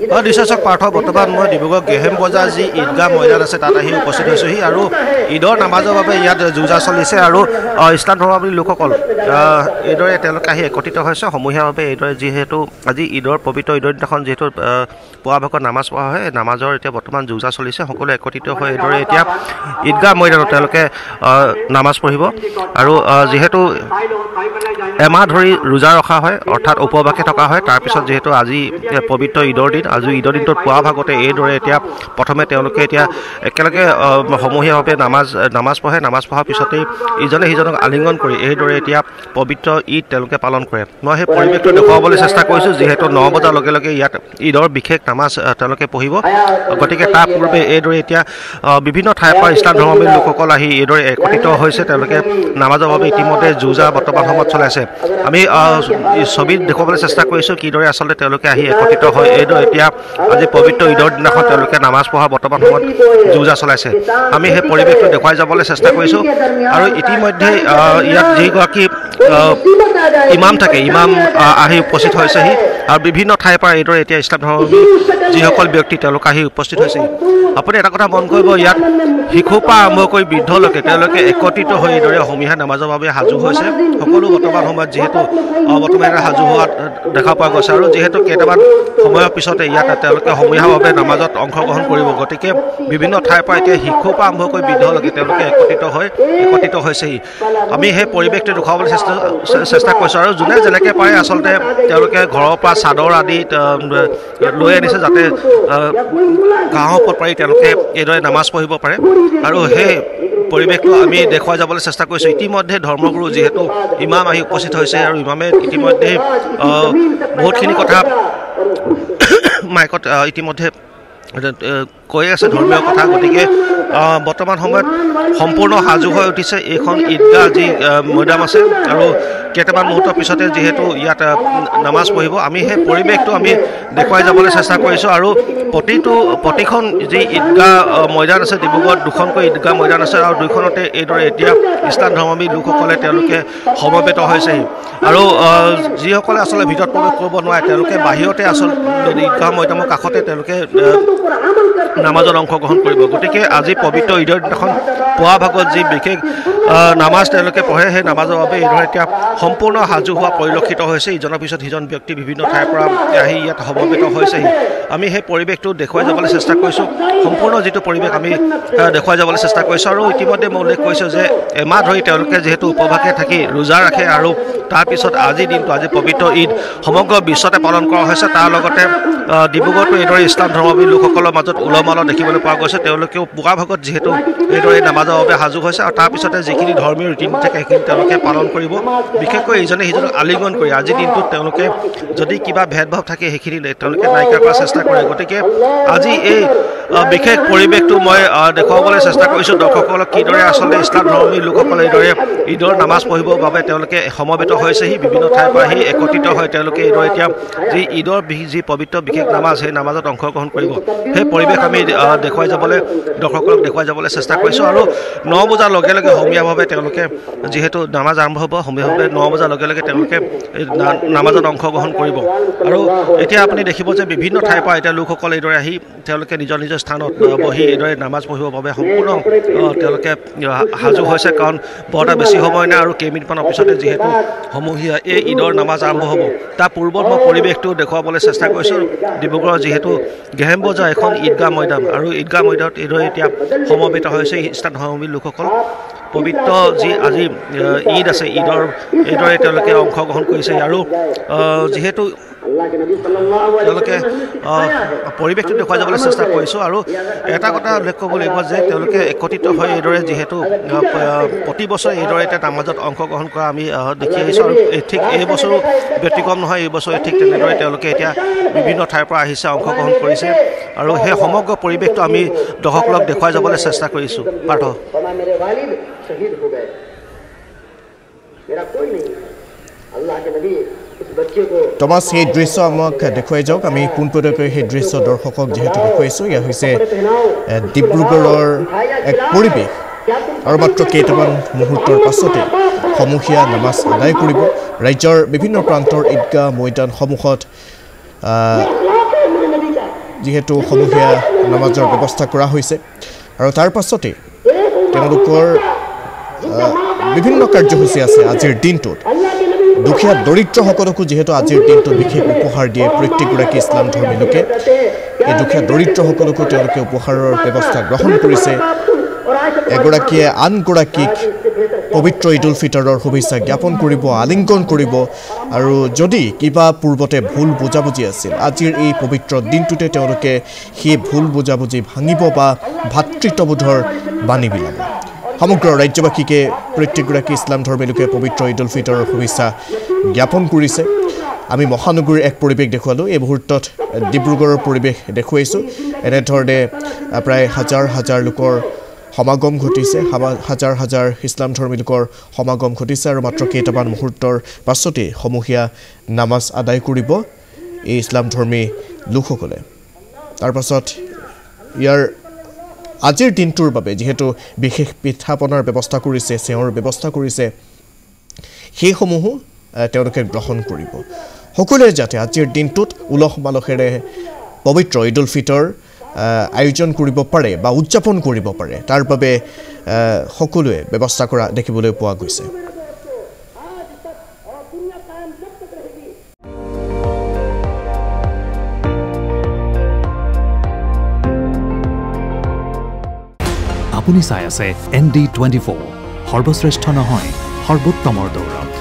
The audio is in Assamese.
নিশ্চয় পাৰ্থ বৰ্তমান মই ডিব্ৰুগড় গেহেম বজাৰ যি ঈদগাহ ময়দান আছে তাত আহি উপস্থিত হৈছোহি আৰু ঈদৰ নামাজৰ বাবে ইয়াত যুঁজা চলিছে আৰু ইছলাম ধৰ্মাৱলম্বী লোকসকল এইদৰে তেওঁলোকে আহি একত্ৰিত হৈছে সমূহীয়াভাৱে এইদৰে যিহেতু আজি ঈদৰ পবিত্ৰ ঈদৰ দিনাখন যিহেতু পুৱা ভাগত নামাজ পঢ়া হয় নামাজৰ এতিয়া বৰ্তমান যুঁজা চলিছে সকলোৱে একত্ৰিত হৈ এইদৰে এতিয়া ঈদগাহ ময়দানত তেওঁলোকে নামাজ পঢ়িব আৰু যিহেতু এমাহ ধৰি ৰোজা ৰখা হয় অৰ্থাৎ উপবাসে থকা হয় তাৰপিছত যিহেতু আজি পবিত্ৰ ঈদৰ দিন আজি ঈদৰ দিনটোত পুৱা ভাগতে এইদৰে এতিয়া প্ৰথমে তেওঁলোকে এতিয়া একেলগে সমূহীয়াভাৱে নামাজ পঢ়ে নামাজ পঢ়াৰ পিছতেই ইজনে সিজনক আলিংগন কৰি এইদৰে এতিয়া পবিত্ৰ ঈদ তেওঁলোকে পালন কৰে মই সেই পৰিৱেশটো দেখুৱাবলৈ চেষ্টা কৰিছোঁ যিহেতু 9 বজাৰ লগে লগে ইয়াত ঈদৰ বিশেষ নামাজ তেওঁলোকে পঢ়িব গতিকে তাৰ পূৰ্বে এইদৰে এতিয়া বিভিন্ন ঠাইৰ পৰা ইছলাম ধৰ্মাৱলম্বী লোকসকল আহি এইদৰে একত্ৰিত হৈছে তেওঁলোকে নামাজৰ বাবে ইতিমধ্যে যুঁজা বৰ্তমান সময়ত চলাই আছে আমি ছবিত দেখুৱাবলৈ চেষ্টা কৰিছোঁ কিদৰে আচলতে তেওঁলোকে আহি একত্ৰিত হয় এইদৰে এতিয়া আজি পবিত্ৰ ঈদৰ দিনাখন তেওঁলোকে নামাজ পঢ়া বৰ্তমান সময়ত যুঁজা চলাইছে আমি সেই পৰিৱেশটো দেখুৱাই যাবলৈ চেষ্টা কৰিছোঁ আৰু ইতিমধ্যে ইয়াত যিগৰাকী ইমাম থাকে ইমাম আহি উপস্থিত হৈছেহি আৰু বিভিন্ন ঠাইৰ পৰা এইদৰে এতিয়া ইছলাম ধৰ্মাৱলম্বী যিসকল ব্যক্তি তেওঁলোক আহি উপস্থিত হৈছেহি আপুনি এটা কথা মন কৰিব ইয়াত শিশুৰ পৰা আৰম্ভ কৰি বৃদ্ধলৈকে তেওঁলোকে একত্ৰিত হৈ এইদৰে সমূহীয়া নামাজৰ বাবে সাজু হৈছে সকলো বৰ্তমান সময়ত যিহেতু বৰ্তমান সাজু হোৱা দেখা পোৱা গৈছে আৰু যিহেতু কেইটামান সময়ৰ পিছতে ইয়াত তেওঁলোকে সমূহীয়াভাৱে নামাজত অংশগ্ৰহণ কৰিব গতিকে বিভিন্ন ঠাইৰ পৰা এতিয়া শিশুৰ পৰা আৰম্ভ কৰি বৃদ্ধলৈকে তেওঁলোকে একত্ৰিত হৈছেহি আমি সেই পৰিৱেশটো দেখুৱাবলৈ চেষ্টা কৰিছোঁ আৰু যোনে যেনেকৈ পাৰে আচলতে তেওঁলোকে ঘৰৰ পৰা চাদৰ আদি লৈ আনিছে যাতে ঘাঁহৰ ওপৰত পাৰি তেওঁলোকে এইদৰে নামাজ পঢ়িব পাৰে আৰু সেই পৰিৱেশটো আমি দেখুৱাই যাবলৈ চেষ্টা কৰিছোঁ ইতিমধ্যে ধৰ্মগুৰু যিহেতু ইমাম আহি উপস্থিত হৈছে আৰু ইমামে ইতিমধ্যে বহুতখিনি কথা মাইকত ইতিমধ্যে কৈ আছে ধৰ্মীয় কথা গতিকে বৰ্তমান সময়ত সম্পূৰ্ণ সাজু হৈ উঠিছে এইখন ঈদগাহ যি মৈদাম আছে আৰু কেইটামান মুহূৰ্তৰ পিছতে যিহেতু ইয়াত নামাজ পঢ়িব আমি সেই পৰিৱেশটো আমি দেখুৱাই যাবলৈ চেষ্টা কৰিছোঁ আৰু প্ৰতিখন যি ঈদগাহ মৈদান আছে ডিব্ৰুগড়ত দুখনকৈ ঈদগাহ মৈদান আছে আৰু দুইখনতে এইদৰে এতিয়া ইছলাম ধৰ্মাৱলম্বী লোকসকলে তেওঁলোকে সমবেত হৈছেহি আৰু যিসকলে আচলতে ভিতৰত প্ৰৱেশ কৰিব নোৱাৰে তেওঁলোকে বাহিৰতে আচলতে ঈদগাহ মৈদামৰ কাষতে তেওঁলোকে নামাজত অংশগ্ৰহণ কৰিব গতিকে আজি পবিত্ৰ ঈদৰ দিনাখন পুৱা ভাগত যি বিশেষ নামাজ তেওঁলোকে পঢ়ে সেই নামাজৰ বাবে এইদৰে এতিয়া সম্পূৰ্ণ সাজু হোৱা পৰিলক্ষিত হৈছে ইজনৰ পিছত সিজন ব্যক্তি বিভিন্ন ঠাইৰ পৰা আহি ইয়াত সমবেত হৈছেহি আমি সেই পৰিৱেশটো দেখুৱাই যাবলৈ চেষ্টা কৰিছোঁ সম্পূৰ্ণ যিটো পৰিৱেশ আমি দেখুৱাই যাবলৈ চেষ্টা কৰিছোঁ আৰু ইতিমধ্যে মই উল্লেখ কৰিছোঁ যে এমাহ ধৰি তেওঁলোকে যিহেতু উপবাসে থাকি ৰোজা ৰাখে আৰু তাৰপিছত আজিৰ দিনটো আজি পবিত্ৰ ঈদ সমগ্ৰ বিশ্বতে পালন কৰা হৈছে তাৰ লগতে ডিব্ৰুগড়তো এইদৰে ইছলাম ধৰ্মাৱলম্বী লোকসকলৰ মাজত উলহ-মালহ দেখিবলৈ পোৱা গৈছে তেওঁলোকেও পুৱা ভাগত যিহেতু এইদৰে নামাজৰ বাবে সাজু হৈছে আৰু তাৰপিছতে যিখিনি ধৰ্মীয় ৰীতি নীতি থাকে সেইখিনি তেওঁলোকে পালন কৰিব বিশেষকৈ ইজনে সিজনক আলিংগন কৰি আজিৰ দিনটোত তেওঁলোকে যদি কিবা ভেদভাৱ থাকে সেইখিনি তেওঁলোকে নাইকিয়া কৰাৰ চেষ্টা কৰে গতিকে আজি এই বিশেষ পৰিৱেশটো মই দেখুৱাবলৈ চেষ্টা কৰিছোঁ দৰ্শকসকলক কিদৰে আচলতে ইছলাম ধৰ্মাৱলম্বী লোকসকলে এইদৰে ঈদৰ নামাজ পঢ়িবৰ বাবে তেওঁলোকে সমবেত হৈছেহি বিভিন্ন ঠাইৰ পৰা আহি একত্ৰিত হৈ তেওঁলোকে এইদৰে এতিয়া যি ঈদৰ যি পবিত্ৰ বিশেষ নামাজ সেই নামাজত অংশগ্ৰহণ কৰিব সেই পৰিৱেশ আমি দৰ্শকসকলক দেখুৱাই যাবলৈ চেষ্টা কৰিছোঁ আৰু 9 বজাৰ লগে লগে সমূহীয়াভাৱে তেওঁলোকে যিহেতু নামাজ আৰম্ভ হ'ব সমূহীয়াভাৱে 9 বজাৰ লগে লগে তেওঁলোকে নামাজত অংশগ্ৰহণ কৰিব আৰু এতিয়া আপুনি দেখিব যে বিভিন্ন ঠাইৰ পৰা এতিয়া লোকসকল এইদৰে আহি তেওঁলোকে নিজৰ নিজৰ স্থানত বহি এইদৰে নামাজ পঢ়িবৰ বাবে সম্পূৰ্ণ তেওঁলোকে সাজু হৈছে কাৰণ বৰ এটা বেছি সময় নাই আৰু কেইমিনিটমানৰ পিছতে যিহেতু সমূহীয়া এই ঈদৰ নামাজ আৰম্ভ হ'ব তাৰ পূৰ্বত মই পৰিৱেশটো দেখুৱাবলৈ চেষ্টা কৰিছোঁ ডিব্ৰুগড়ৰ যিহেতু গেহেম বজাৰ এখন ঈদগাহ মৈদাম আৰু ঈদগাহ মৈদামত এইদৰে এতিয়া সমবেত হৈছে ইছলাম ধৰ্মাৱলম্বী লোকসকল পবিত্ৰ যি আজি ঈদ আছে ঈদৰ এইদৰে তেওঁলোকে অংশগ্ৰহণ কৰিছে আৰু যিহেতু তেওঁলোকে পৰিৱেশটো দেখুৱাই যাবলৈ চেষ্টা কৰিছোঁ আৰু এটা কথা উল্লেখ কৰিব লাগিব যে তেওঁলোকে একত্ৰিত হৈ এইদৰে যিহেতু প্ৰতি বছৰে এইদৰে এতিয়া নামাজত অংশগ্ৰহণ কৰা আমি দেখি আহিছোঁ আৰু ঠিক এই বছৰো ব্যতিক্ৰম নহয় এই বছৰে ঠিক তেনেদৰে তেওঁলোকে এতিয়া বিভিন্ন ঠাইৰ পৰা আহিছে অংশগ্ৰহণ কৰিছে আৰু সেই সমগ্ৰ পৰিৱেশটো আমি দৰ্শকসকলক দেখুৱাই যাবলৈ চেষ্টা কৰিছোঁ পাৰ্থ টমাছ সেই দৃশ্য আমাক দেখুৱাই যাওক আমি পোনপটীয়াকৈ সেই দৃশ্য দৰ্শকক যিহেতু দেখুৱাইছোঁ এয়া হৈছে ডিব্ৰুগড়ৰ এক পৰিৱেশ আৰু মাত্ৰ কেইটামান মুহূৰ্তৰ পাছতে সমূহীয়া নামাজ আদায় কৰিব ৰাজ্যৰ বিভিন্ন প্ৰান্তৰ ঈদগাহ মৈদানসমূহত যিহেতু সমূহীয়া নামাজৰ ব্যৱস্থা কৰা হৈছে আৰু তাৰ পাছতে তেওঁলোকৰ বিভিন্ন কাৰ্যসূচী আছে আজিৰ দিনটোত দুখীয়া দৰিদ্ৰসকলকো যিহেতু আজিৰ দিনটোত বিশেষ উপহাৰ দিয়ে প্ৰত্যেকগৰাকী ইছলাম ধৰ্মী লোকে এই দুখীয়া দৰিদ্ৰসকলকো তেওঁলোকে উপহাৰৰ ব্যৱস্থা গ্ৰহণ কৰিছে এগৰাকীয়ে আনগৰাকীক পবিত্ৰ ঈদ উল ফিতৰৰ শুভেচ্ছা জ্ঞাপন কৰিব আলিংগন কৰিব আৰু যদি কিবা পূৰ্বতে ভুল বুজাবুজি আছিল আজিৰ এই পবিত্ৰ দিনটোতে তেওঁলোকে সেই ভুল বুজাবুজি ভাঙিব বা ভাতৃত্ববোধৰ বাণী বিলাব সমগ্ৰ ৰাজ্যবাসীকে প্ৰত্যেকগৰাকী ইছলাম ধৰ্মী লোকে পবিত্ৰ ঈদ উল ফিতৰৰ শুভেচ্ছা জ্ঞাপন কৰিছে আমি মহানগৰীৰ এক পৰিৱেশ দেখুৱালোঁ এই মুহূৰ্তত ডিব্ৰুগড়ৰ পৰিৱেশ দেখুৱাইছোঁ এনেধৰণে প্ৰায় হাজাৰ হাজাৰ লোকৰ সমাগম ঘটিছে হাজাৰ হাজাৰ ইছলাম ধৰ্মী লোকৰ সমাগম ঘটিছে আৰু মাত্ৰ কেইটামান মুহূৰ্তৰ পাছতে সমূহীয়া নামাজ আদায় কৰিব এই ইছলাম ধৰ্মী লোকসকলে তাৰ পাছত ইয়াৰ আজিৰ দিনটোৰ বাবে যিহেতু বিশেষ পিঠা পনাৰ ব্যৱস্থা কৰিছে চেৱৰ ব্যৱস্থা কৰিছে সেইসমূহো তেওঁলোকে গ্ৰহণ কৰিব সকলোৱে যাতে আজিৰ দিনটোত উলহ মালহেৰে পবিত্ৰ ঈদ উল ফিতৰ আয়োজন কৰিব পাৰে বা উদযাপন কৰিব পাৰে তাৰ বাবে সকলোৱে ব্যৱস্থা কৰা দেখিবলৈ পোৱা গৈছে আপুনি চাই আছে ND24 সৰ্বশ্ৰেষ্ঠ নহয় সৰ্বোত্তমৰ দৌৰ